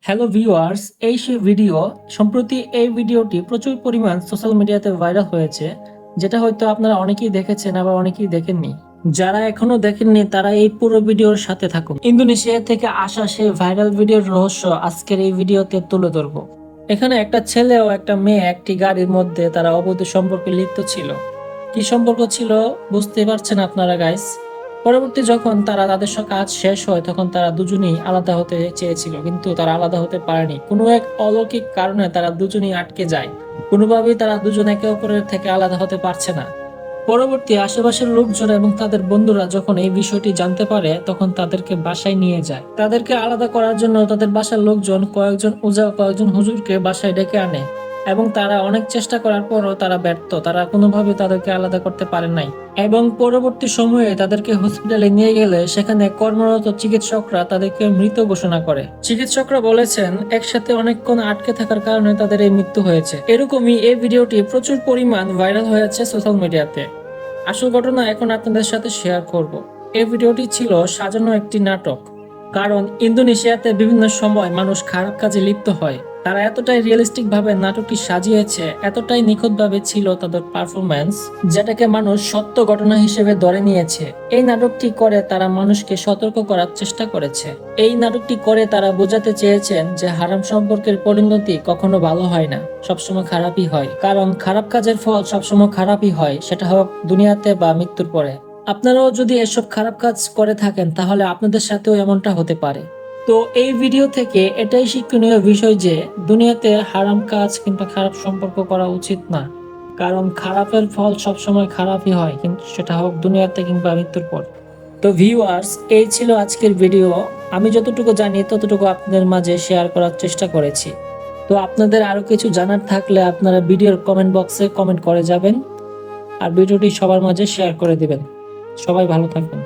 Hello viewers, এই সেই video. সম্প্রতি এই ভিডিওটি প্রচুর পরিমাণ সোশ্যাল মিডিয়াতে ভাইরাল হয়েছে, যেটা হয়তো আপনারা অনেকেই দেখেছেন, আবার অনেকেই দেখেননি। যারা এখনো দেখেননি তারা এই পুরো ভিডিওর সাথে থাকুন। ইন্দোনেশিয়া থেকে আসা সেই ভাইরাল ভিডিওর রহস্য আজকের এই ভিডিওতে তুলে ধরবো। এখানে একটা ছেলে ও একটা মেয়ে একটি গাড়ির মধ্যে তারা অবৈধ সম্পর্কে লিপ্ত ছিল। কি সম্পর্ক ছিল বুঝতে পারছেন আপনারা গাইস? পরবর্তী যখন তারা তাদের কাজ শেষ হয় তখন তারা দুজনেই আলাদা হতে চেয়েছিল, কিন্তু তারা আলাদা হতে পারেনি। কোনো এক অলৌকিক কারণে তারা দুজনেই আটকে যায়। কোনোভাবেই তারা দুজন একে অপরের থেকে আলাদা হতে পারছে না। পরবর্তী আশেপাশের লোকজন এবং তাদের বন্ধুরা যখন এই বিষয়টি জানতে পারে তখন তাদেরকে বাসায় নিয়ে যায়। তাদেরকে আলাদা করার জন্য তাদের বাসার লোকজন কয়েকজন ওঝা কয়েকজন হুজুরকে বাসায় ডেকে আনে, এবং তারা অনেক চেষ্টা করার পরও তারা ব্যর্থ। তারা কোনোভাবে তাদেরকে আলাদা করতে পারে নাই, এবং পরবর্তী সময়ে তাদেরকে হসপিটালে নিয়ে গেলে সেখানে কর্মরত চিকিৎসকরা তাদেরকে মৃত ঘোষণা করে। চিকিৎসকরা বলেছেন একসাথে অনেকক্ষণ আটকে থাকার কারণে তাদের এই মৃত্যু হয়েছে। এরকমই এই ভিডিওটি প্রচুর পরিমাণ ভাইরাল হয়েছে সোশ্যাল মিডিয়াতে। আসল ঘটনা এখন আপনাদের সাথে শেয়ার করব। এই ভিডিওটি ছিল সাজানো একটি নাটক, কারণ ইন্দোনেশিয়াতে বিভিন্ন সময় মানুষ খারাপ কাজে লিপ্ত হয়। তারা এতটাই রিয়েলিস্টিক ভাবে নাটকটি সাজিয়েছে, এতটাই নিখুঁত ভাবে ছিল তাদের পারফরম্যান্স, যেটাকে মানুষ সত্য ঘটনা হিসেবে ধরে নিয়েছে। এই নাটকটি করে তারা মানুষকে সতর্ক করার চেষ্টা করেছে। এই নাটকটি করে তারা বোঝাতে চেয়েছেন যে হারাম সম্পর্কের পরিণতি কখনো ভালো হয় না, সবসময় খারাপই হয়। কারণ খারাপ কাজের ফল সবসময় খারাপই হয়, সেটা হোক দুনিয়াতে বা মৃত্যুর পরে। আপনারাও যদি এসব খারাপ কাজ করে থাকেন তাহলে আপনাদের সাথেও এমনটা হতে পারে। তো এই ভিডিও থেকে এটাই শিক্ষণীয় বিষয় যে দুনিয়াতে হারাম কাজ কিংবা খারাপ সম্পর্ক করা উচিত না। কারণ খারাপের ফল সবসময় খারাপই হয়, কিন্তু সেটা হোক দুনিয়াতে কিংবা মৃত্যুর পর। তো ভিউয়ার্স, এই ছিল আজকের ভিডিও। আমি যতটুকু জানি ততটুকু আপনাদের মাঝে শেয়ার করার চেষ্টা করেছি। তো আপনাদের আরো কিছু জানার থাকলে আপনারা ভিডিওর কমেন্ট বক্সে কমেন্ট করে যাবেন, আর ভিডিওটি সবার মাঝে শেয়ার করে দিবেন। সবাই ভালো থাকবেন।